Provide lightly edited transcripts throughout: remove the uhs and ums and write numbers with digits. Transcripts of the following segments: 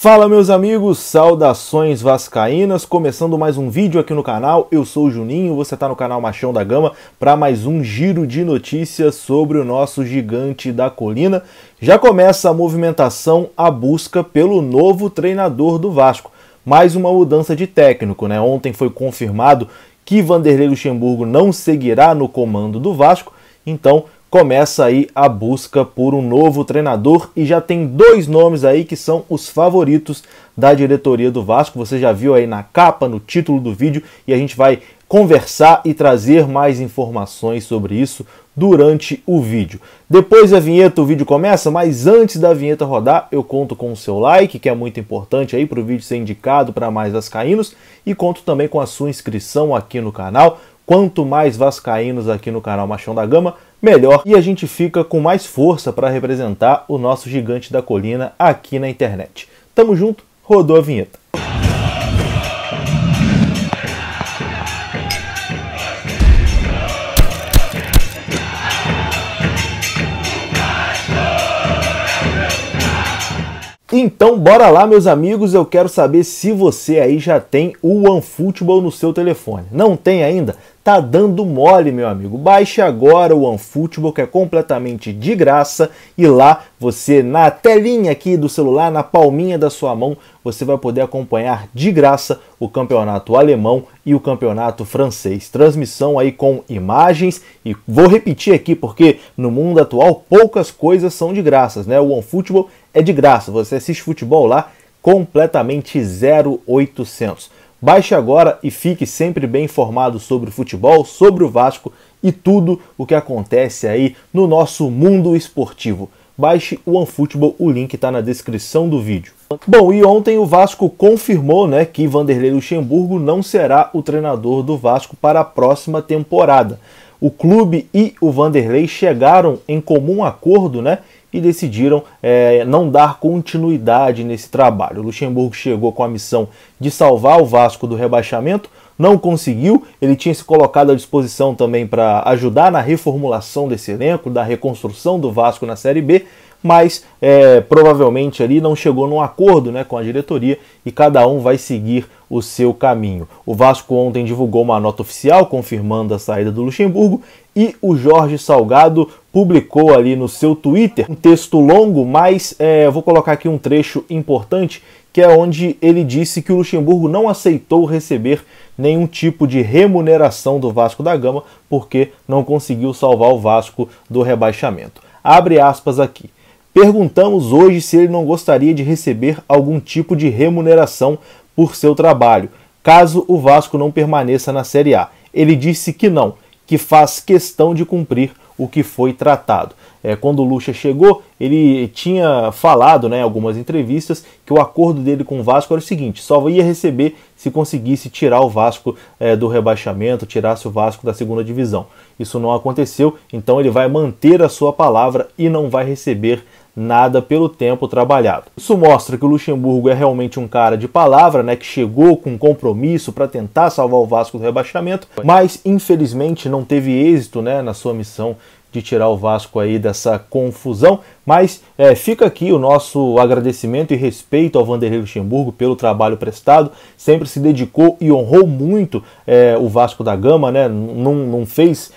Fala meus amigos, saudações vascaínas, começando mais um vídeo aqui no canal. Eu sou o Juninho, você está no canal Machão da Gama para mais um giro de notícias sobre o nosso gigante da colina. Já começa a movimentação, a busca pelo novo treinador do Vasco. Mais uma mudança de técnico, né? Ontem foi confirmado que Vanderlei Luxemburgo não seguirá no comando do Vasco, então começa aí a busca por um novo treinador e já tem dois nomes aí que são os favoritos da diretoria do Vasco. Você já viu aí na capa, no título do vídeo, e a gente vai conversar e trazer mais informações sobre isso durante o vídeo. Depois da vinheta o vídeo começa, mas antes da vinheta rodar eu conto com o seu like, que é muito importante aí para o vídeo ser indicado para mais vascaínos, e conto também com a sua inscrição aqui no canal. Quanto mais vascaínos aqui no canal Machão da Gama, melhor, e a gente fica com mais força para representar o nosso gigante da colina aqui na internet. Tamo junto, rodou a vinheta. Então bora lá meus amigos, eu quero saber se você aí já tem o OneFootball no seu telefone. Não tem ainda? Tá dando mole, meu amigo. Baixe agora o OneFootball, que é completamente de graça, e lá você, na telinha aqui do celular, na palminha da sua mão, você vai poder acompanhar de graça o campeonato alemão e o campeonato francês. Transmissão aí com imagens, e vou repetir aqui porque no mundo atual poucas coisas são de graça, né? O OneFootball é de graça, você assiste futebol lá completamente 0800. Baixe agora e fique sempre bem informado sobre o futebol, sobre o Vasco e tudo o que acontece aí no nosso mundo esportivo. Baixe o OneFootball, o link está na descrição do vídeo. Bom, e ontem o Vasco confirmou, né, que Vanderlei Luxemburgo não será o treinador do Vasco para a próxima temporada. O clube e o Vanderlei chegaram em comum acordo, né, e decidiram não dar continuidade nesse trabalho. O Luxemburgo chegou com a missão de salvar o Vasco do rebaixamento, não conseguiu, ele tinha se colocado à disposição também para ajudar na reformulação desse elenco, da reconstrução do Vasco na Série B, mas provavelmente ali não chegou num acordo, né, com a diretoria e cada um vai seguir o seu caminho. O Vasco ontem divulgou uma nota oficial confirmando a saída do Luxemburgo e o Jorge Salgado publicou ali no seu Twitter um texto longo, mas eu vou colocar aqui um trecho importante, que é onde ele disse que o Luxemburgo não aceitou receber nenhum tipo de remuneração do Vasco da Gama porque não conseguiu salvar o Vasco do rebaixamento. Abre aspas aqui. Perguntamos hoje se ele não gostaria de receber algum tipo de remuneração por seu trabalho, caso o Vasco não permaneça na Série A. Ele disse que não, que faz questão de cumprir o que foi tratado. Quando o Luxa chegou, ele tinha falado, né, em algumas entrevistas, que o acordo dele com o Vasco era o seguinte: só ia receber se conseguisse tirar o Vasco do rebaixamento, tirasse o Vasco da segunda divisão. Isso não aconteceu, então ele vai manter a sua palavra e não vai receber nada pelo tempo trabalhado. Isso mostra que o Luxemburgo é realmente um cara de palavra, né, que chegou com compromisso para tentar salvar o Vasco do rebaixamento, mas infelizmente não teve êxito, né, na sua missão de tirar o Vasco aí dessa confusão. Mas fica aqui o nosso agradecimento e respeito ao Vanderlei Luxemburgo pelo trabalho prestado, sempre se dedicou e honrou muito o Vasco da Gama, né? Não fez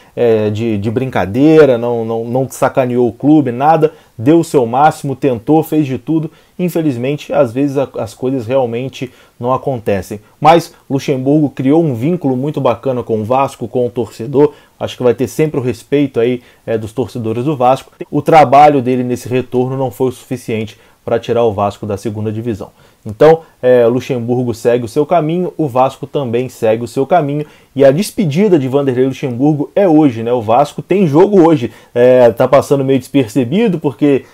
de brincadeira, não sacaneou o clube, nada, deu o seu máximo, tentou, fez de tudo. Infelizmente, às vezes as coisas realmente não acontecem. Mas Luxemburgo criou um vínculo muito bacana com o Vasco, com o torcedor. Acho que vai ter sempre o respeito aí dos torcedores do Vasco. O trabalho dele nesse retorno não foi o suficiente para tirar o Vasco da segunda divisão. Então, Luxemburgo segue o seu caminho, o Vasco também segue o seu caminho, e a despedida de Vanderlei Luxemburgo é hoje, né? O Vasco tem jogo hoje, tá passando meio despercebido porque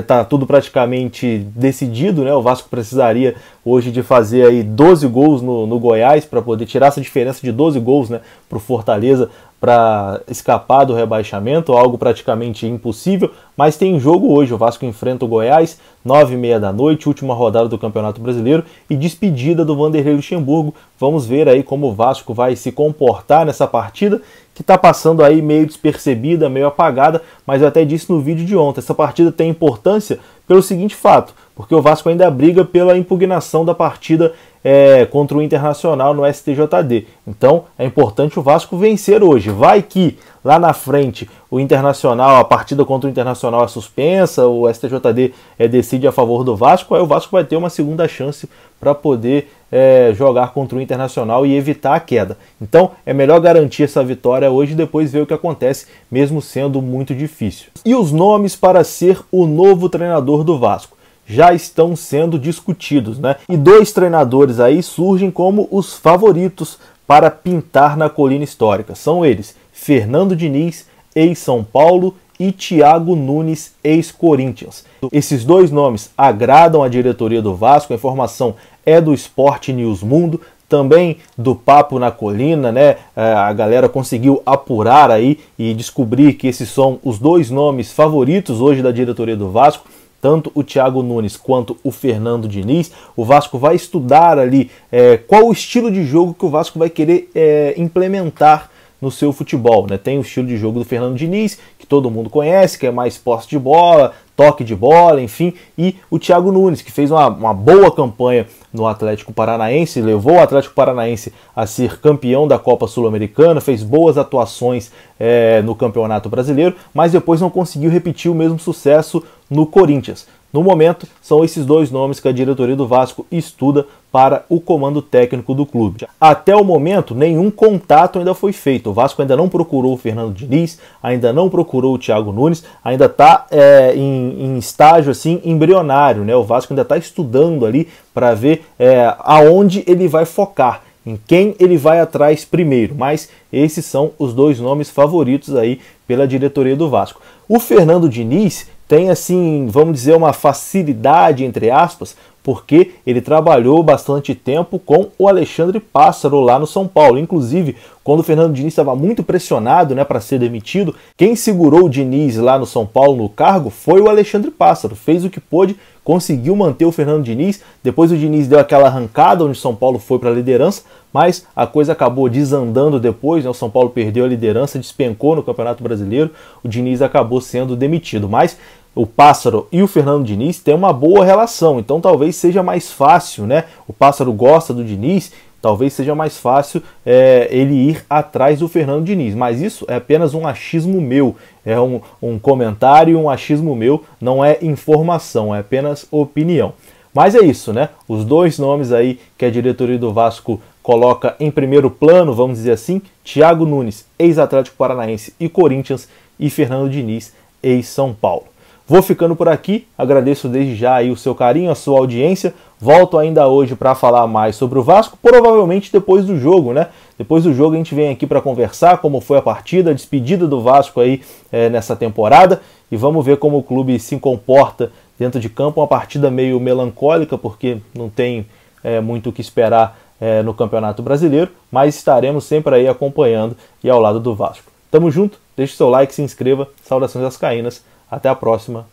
tá tudo praticamente decidido, né? O Vasco precisaria hoje de fazer aí 12 gols no Goiás para poder tirar essa diferença de 12 gols, né, para o Fortaleza, para escapar do rebaixamento, algo praticamente impossível, mas tem jogo hoje. O Vasco enfrenta o Goiás, 9h30 da noite, última rodada do Campeonato Brasileiro e despedida do Vanderlei Luxemburgo. Vamos ver aí como o Vasco vai se comportar nessa partida, que está passando aí meio despercebida, meio apagada, mas eu até disse no vídeo de ontem, essa partida tem importância pelo seguinte fato, porque o Vasco ainda briga pela impugnação da partida contra o Internacional no STJD. Então é importante o Vasco vencer hoje. Vai que lá na frente o Internacional, a partida contra o Internacional é suspensa, o STJD decide a favor do Vasco, aí o Vasco vai ter uma segunda chance para poder jogar contra o Internacional e evitar a queda. Então é melhor garantir essa vitória hoje e depois ver o que acontece, mesmo sendo muito difícil. E os nomes para ser o novo treinador do Vasco já estão sendo discutidos, né? E dois treinadores aí surgem como os favoritos para pintar na colina histórica. São eles, Fernando Diniz, ex-São Paulo, e Thiago Nunes, ex-Corinthians. Esses dois nomes agradam a diretoria do Vasco, a informação é do Sport News Mundo, também do Papo na Colina, né? A galera conseguiu apurar aí e descobrir que esses são os dois nomes favoritos hoje da diretoria do Vasco, tanto o Thiago Nunes quanto o Fernando Diniz. O Vasco vai estudar ali qual o estilo de jogo que o Vasco vai querer implementar no seu futebol, né? Tem o estilo de jogo do Fernando Diniz, que todo mundo conhece, que é mais posse de bola, toque de bola, enfim, e o Thiago Nunes, que fez uma boa campanha no Atlético Paranaense, levou o Atlético Paranaense a ser campeão da Copa Sul-Americana, fez boas atuações no Campeonato Brasileiro, mas depois não conseguiu repetir o mesmo sucesso no Corinthians. No momento, são esses dois nomes que a diretoria do Vasco estuda para o comando técnico do clube. Até o momento, nenhum contato ainda foi feito. O Vasco ainda não procurou o Fernando Diniz, ainda não procurou o Thiago Nunes, ainda está em estágio assim embrionário, né? O Vasco ainda está estudando ali para ver aonde ele vai focar, em quem ele vai atrás primeiro. Mas esses são os dois nomes favoritos aí pela diretoria do Vasco. O Fernando Diniz tem, assim, vamos dizer, uma facilidade, entre aspas, porque ele trabalhou bastante tempo com o Alexandre Pássaro lá no São Paulo. Inclusive, quando o Fernando Diniz estava muito pressionado, né, para ser demitido, quem segurou o Diniz lá no São Paulo no cargo foi o Alexandre Pássaro. Fez o que pôde, conseguiu manter o Fernando Diniz. Depois o Diniz deu aquela arrancada onde o São Paulo foi para a liderança, mas a coisa acabou desandando depois, né? O São Paulo perdeu a liderança, despencou no Campeonato Brasileiro, o Diniz acabou sendo demitido. Mas o Pássaro e o Fernando Diniz têm uma boa relação, então talvez seja mais fácil, né? O Pássaro gosta do Diniz, talvez seja mais fácil ele ir atrás do Fernando Diniz. Mas isso é apenas um achismo meu, é um comentário, um achismo meu, não é informação, é apenas opinião. Mas é isso, né? Os dois nomes aí que a diretoria do Vasco coloca em primeiro plano, vamos dizer assim, Thiago Nunes, ex-Atlético Paranaense e Corinthians, e Fernando Diniz, ex-São Paulo. Vou ficando por aqui, agradeço desde já aí o seu carinho, a sua audiência. Volto ainda hoje para falar mais sobre o Vasco, provavelmente depois do jogo, né? Depois do jogo a gente vem aqui para conversar como foi a partida, a despedida do Vasco aí nessa temporada, e vamos ver como o clube se comporta dentro de campo. Uma partida meio melancólica, porque não tem muito o que esperar no Campeonato Brasileiro, mas estaremos sempre aí acompanhando e ao lado do Vasco. Tamo junto, deixe seu like, se inscreva, saudações vascaínas. Até a próxima.